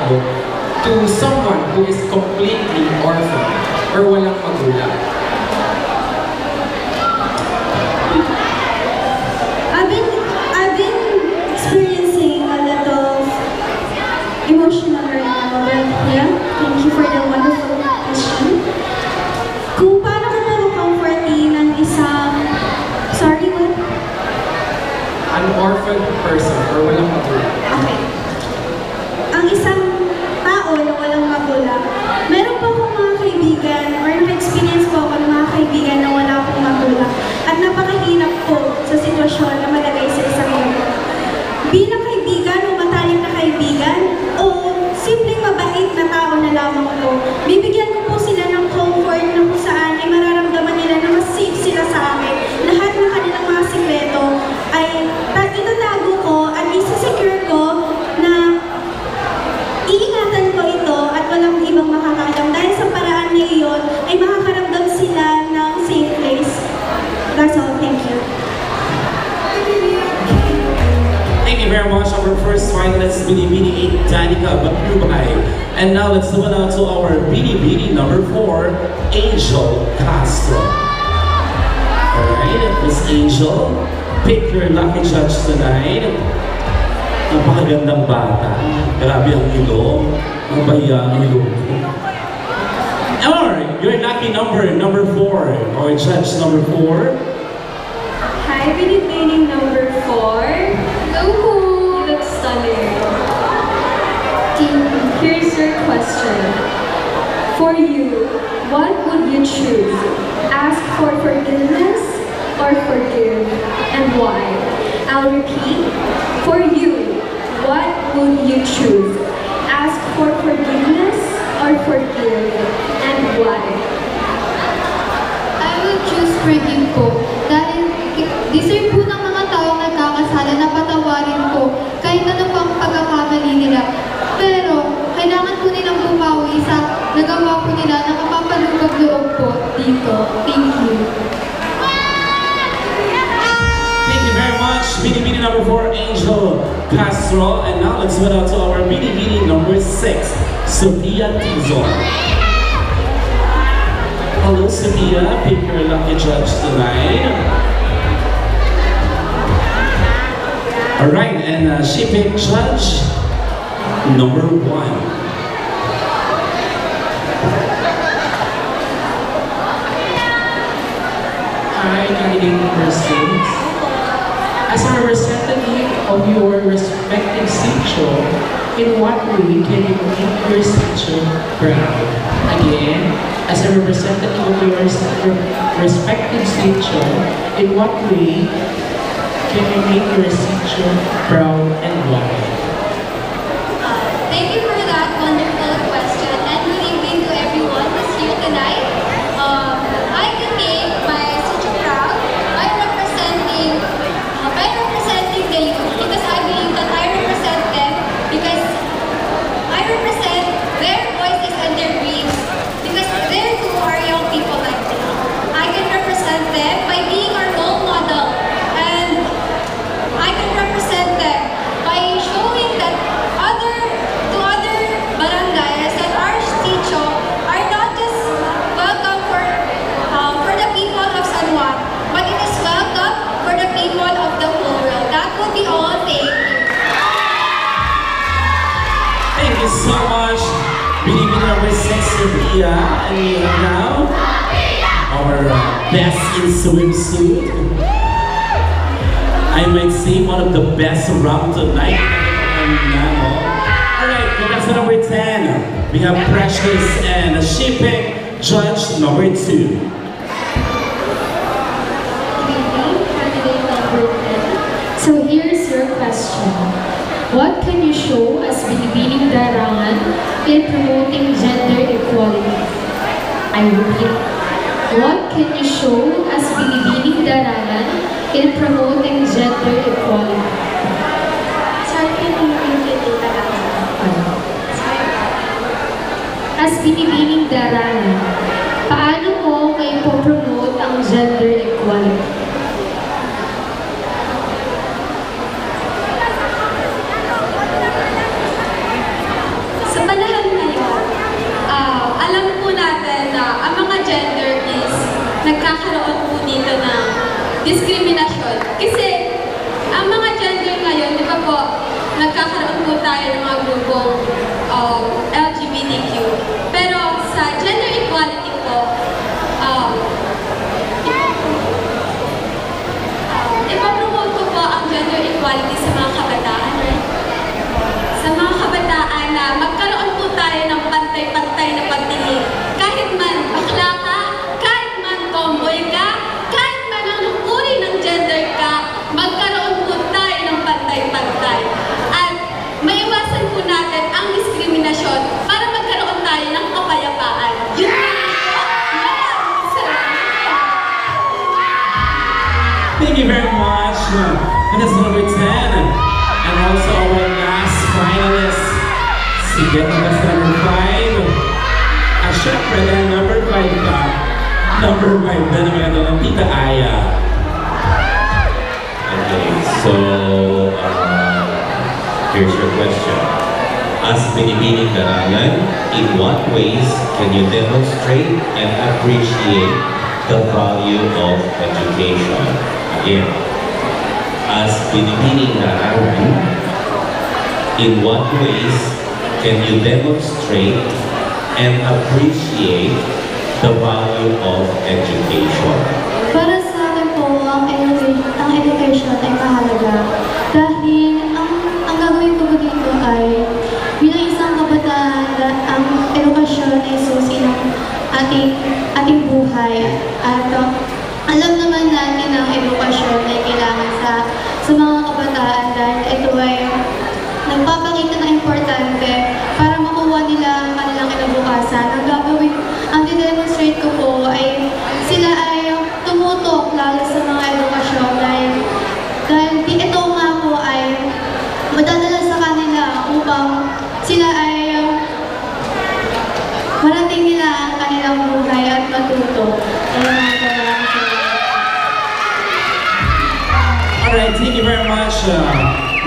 tao to someone who is completely orphan or walang magulang? I've been experiencing a lot of emotional right now, but yeah, thank you for the wonderful question. Kung paano ko makukomfortin ng isang, sorry, what? An orphan person or walang magulang? Okay. Ang isang tao na walang magulang, meron po akong mga kaibigan or naka-experience po ako ng mga kaibigan na wala akong magulang at napakahirap po sa sitwasyon na malagay sa isang ganito. Bilang kaibigan o matalik na kaibigan o simpleng mabait na tao na lamang po, bibigyan ko po sila ng comfort na kung saan ay mararamdaman nila na mas safe sila sa akin. Lahat ng kanilang mga sikreto ay itatago ko at isa-secure ko na iingatan ko ito at walang ibang makakaalam. Dahil sa paraan na iyon ay makakaramdam sila ng safe place. That's all. Thank you. Thank you very much. Our first finalist, Bini 8, Danica Bakrubay. And now let's move on to our Bini number 4, Angel Castro. Alright, Miss Angel, pick your lucky judge tonight. Napakagandang bata. Grabe ang ilong. Ang baya ang ilong. Alright, your lucky number 4, or judge number 4. Hi, Bini number 4. Hello po! You look stunning. Here's your question. For you, what would you choose? Ask for forgiveness or forgive, and why? I'll repeat. For you, what would you choose? Ask for forgiveness or forgive, and why? I will choose forgive po. Dahil deserve po ng mga taong nagkakasala na patawarin po kahit ano pang pagkakamali nila. Pero kailangan po nilang bumawi sa nagawa po nila na kapapalugag loob po dito. Thank you. Thank you very much, Bini number 4, Angel Castro. And now let's move on to our Bini number 6, Sophia Tizon. Hello, Sophia. Pick your lucky judge tonight. Alright, and she picked judge number 1. Hi, candidate number 6. As a representative of your respective sitio, in what way can you make your sitio proud? Again, as a representative of your respective sitio, in what way can you make your sitio proud and why? Thank you for that wonderful question, and good evening to everyone who's here tonight. I can make my city proud by representing the youth, because I believe that I represent them because I represent their voices and their dreams, because they too are young people like me. I can represent them by being a role model, and I can represent them by showing that other barangays that our sitio are not just welcome for the people of San Juan, but it is welcome for the people of the whole world. That would be all. Thank you. Thank you so much, Bini number 6, Sophia. And we have now our best in swimsuit. I might say one of the best around tonight. Alright, contestant number 10. We have Precious and she picked judge number 2. Good evening, candidate number 10. So here's your question. What can you show as Binibining Darangan in promoting gender equality? I repeat. What can you show as Binibining Darangan in promoting gender equality? Sorry, can you repeat it again? As Binibining Darangan, paano mo may po-promote ang gender equality? And that's number 10. And also our last finalist, si Betty, that's number 5. At syempre, dahil number 5 pa, number 5 na naman ito ng Tita Aya. Okay, so here's your question. As binibining darangan, in what ways can you demonstrate and appreciate the value of education? Again, as binibining darangan, in what ways can you demonstrate and appreciate the value of education? Para sa akin po, ang education ay mahalaga dahil ang gagawin ko dito ay bilang isang kabataan, ang edukasyon ay susi ng ating buhay at alam naman natin ang edukasyon ay kailangan sa mga kabataan dahil ito ay nagpapakita na importante para makuha nila ang kanilang kinabukasan. Ang didemonstrate ko po ay sila ay tumutok lalo sa mga edukasyon dahil ito nga po ay madadala sa kanila upang sila ay marating nila ang kanilang buhay at matuto. Alright, thank you very much,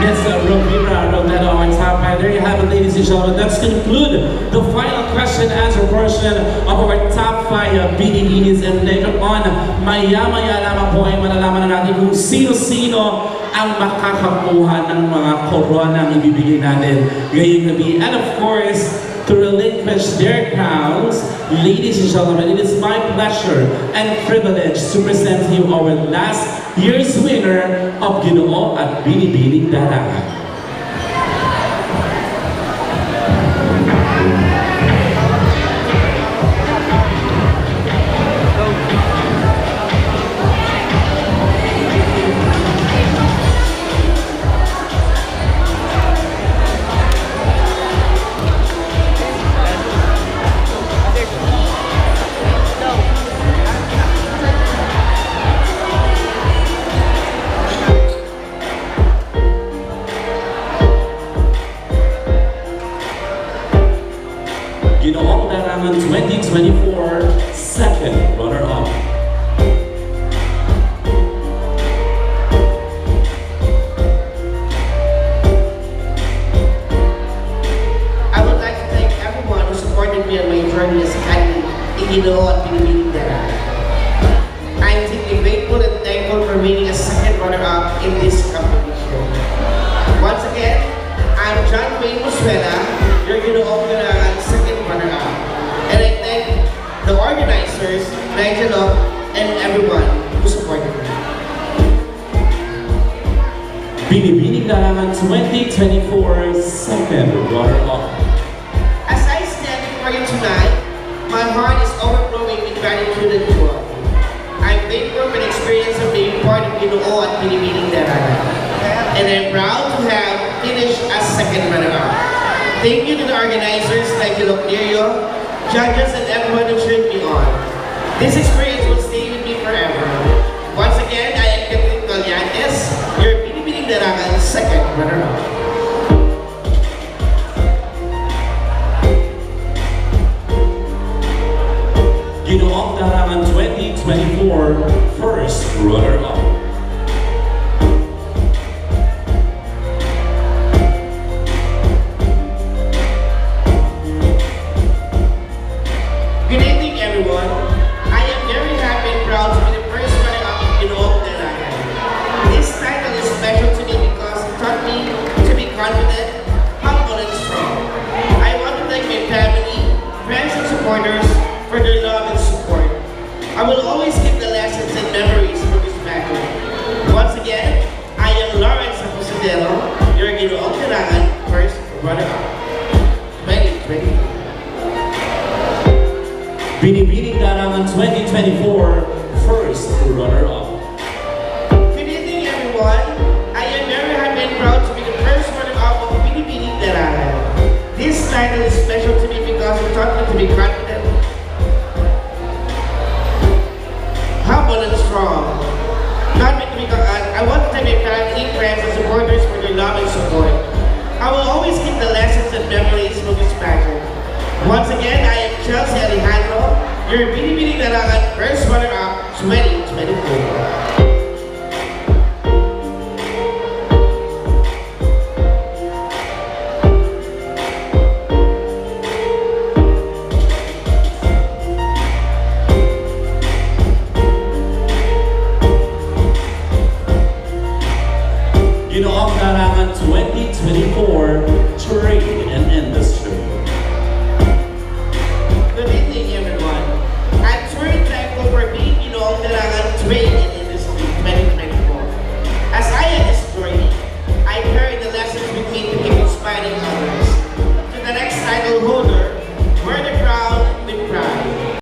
Ms. Rovira Rodero on top. There you have it, ladies and gentlemen. Let's conclude the final question answer portion of our top 5 BDDs. And later on, maya-maya lamang po ay malalaman na natin kung sino-sino ang makakakuha ng mga corona ang ibibigay natin ngayong gabi. And of course, to relinquish their crowns, ladies and gentlemen, it is my pleasure and privilege to present to you our last year's winner of Ginoo at Binibining Darangan. Ginoong Darangan 2024 second runner-up. I would like to thank everyone who supported me on my journey as Kani in Ginoo at Binibining Darangan. I'm deeply grateful and thankful for winning a second runner-up in this competition. Once again, I'm John Wayne Musuela, your Ginoo Darangan second runner-up. And I thank the organizers, Nigel, and everyone who supported me. Binibining Darangan 2024 second runner-up. As I stand before you tonight, my heart is overflowing with gratitude and joy. I'm grateful for the experience of being part of Ginoo at Binibining Darangan. And I'm proud to have finished as second runner-up. Thank you to the organizers like Iloclerio, judges, and everyone who cheered me on. This experience will stay with me forever. Once again, I am Catherine Colliantes, your Binibining Darangan second runner-up. Ginoong Darangan 2024 first runner-up. Good evening, everyone. I am very happy and proud to be the first runner-up in Ginoo Darangan. This title is special to me because it taught me to be confident, humble, and strong. I want to thank my family, friends, and supporters for their love and support. I will always keep the lessons and memories from this battle. Once again, I am Lawrence Aposidelo, your Ginoo Darangan first runner-up. 2020. Binibining Darangan 2024 first runner-up. Good evening, everyone. I am very happy and proud to be the first runner-up of Binibining Darangan. This title is special to me because it taught me to be confident, humble, and strong. Not me to be, I want to thank my family, Once again, I am Chelsea Alejandro, your Binibining Larangan First Runner-Up 2024. Ginoong Larangan 2024 Trade and Industry. Good evening, everyone. I'm very thankful for being Ginoong Larangan Trade